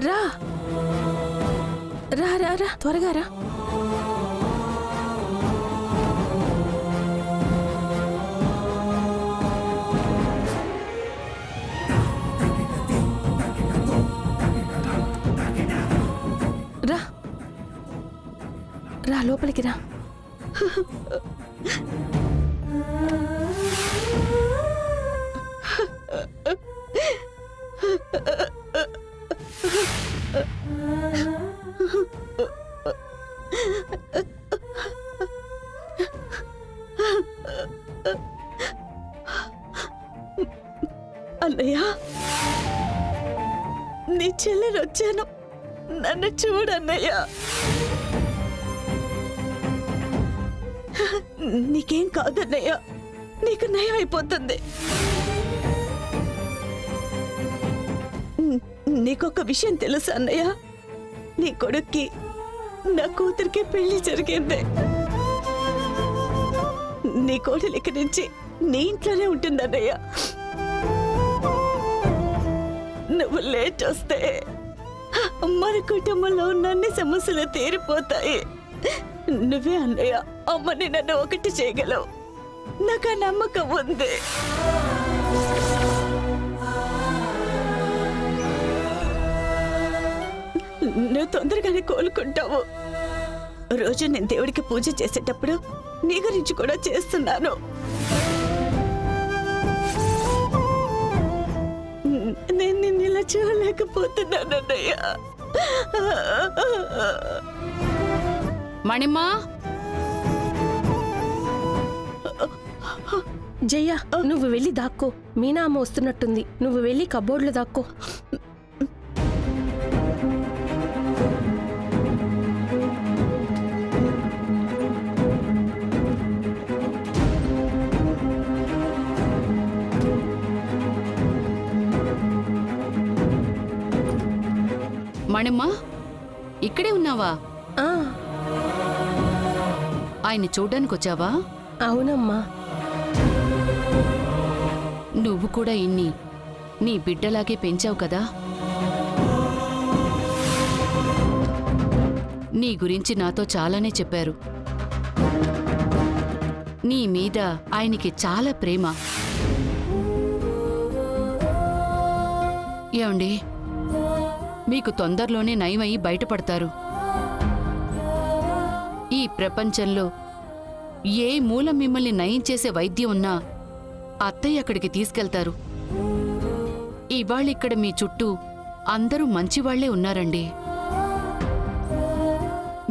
రా రా రా రా త్వరగా రా. రా రా లోపలికి రా. అన్నయ్య, నీ చెల్లెలు వచ్చాను, నన్ను చూడన్నయ్య. నీకేం కాదన్నయ్య, నీకు నయం అయిపోతుంది. నీకొక విషయం తెలుసు అన్నయ్య, నీ కొడుక్కి నా కూతురికి పెళ్లి జరిగింది. నీ కోడలు ఇక్కడి నుంచి నీ ఇంట్లోనే ఉంటుందన్నయ్య. నువ్వు లేట్ వస్తే మన కుటుంబంలో ఉన్న అన్ని సమస్యలు తీరిపోతాయి. నువ్వే అన్నయ్య అమ్మని నన్ను ఒకటి చేయగలవు, నాకు ఆ నమ్మకం ఉంది. నువ్వు తొందరగానే కోలుకుంటావు. రోజు నేను దేవుడికి పూజ చేసేటప్పుడు నీ గురించి కూడా చేస్తున్నాను. నేను నిన్ను ఇలా చూడలేకపోతున్నాను అన్నయ్య. మణిమా, జయ్య, నువ్వు వెళ్ళి దాక్కో. మీనా అమ్మ వస్తున్నట్టుంది, నువ్వు వెళ్ళి కబోర్డ్లో దాక్కో. మణిమా, ఇక్కడే ఉన్నావా? ఆయన చూడ్డానికి వచ్చావా? అవునమ్మా. నువ్వు కూడా ఇన్ని నీ బిడ్డలాగే పెంచావు కదా. నీ గురించి నాతో చాలానే చెప్పారు. నీ మీద ఆయనకి చాలా ప్రేమ. ఏమండి, మీకు తొందరలోనే నయమయ్యి బయటపడతారు. ఈ ప్రపంచంలో ఏ మూల మిమ్మల్ని నయం చేసే వైద్యం ఉన్నా అత్తయ్య అక్కడికి తీసుకెళ్తారు. ఇవాళిక్కడ మీ చుట్టూ అందరూ మంచివాళ్లే ఉన్నారండి.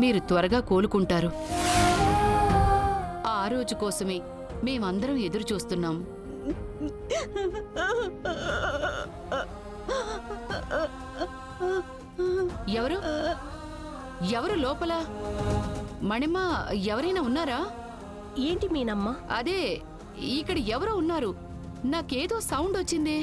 మీరు త్వరగా కోలుకుంటారు. ఆ రోజు కోసమే మేమందరం ఎదురు చూస్తున్నాం. ఎవరు ఎవరు లోపల? మణిమా, ఎవరైనా ఉన్నారా? ఏంటి మీనమ్మ? అదే, ఇక్కడ ఎవరో ఉన్నారు. నాకేదో సౌండ్ వచ్చిందే.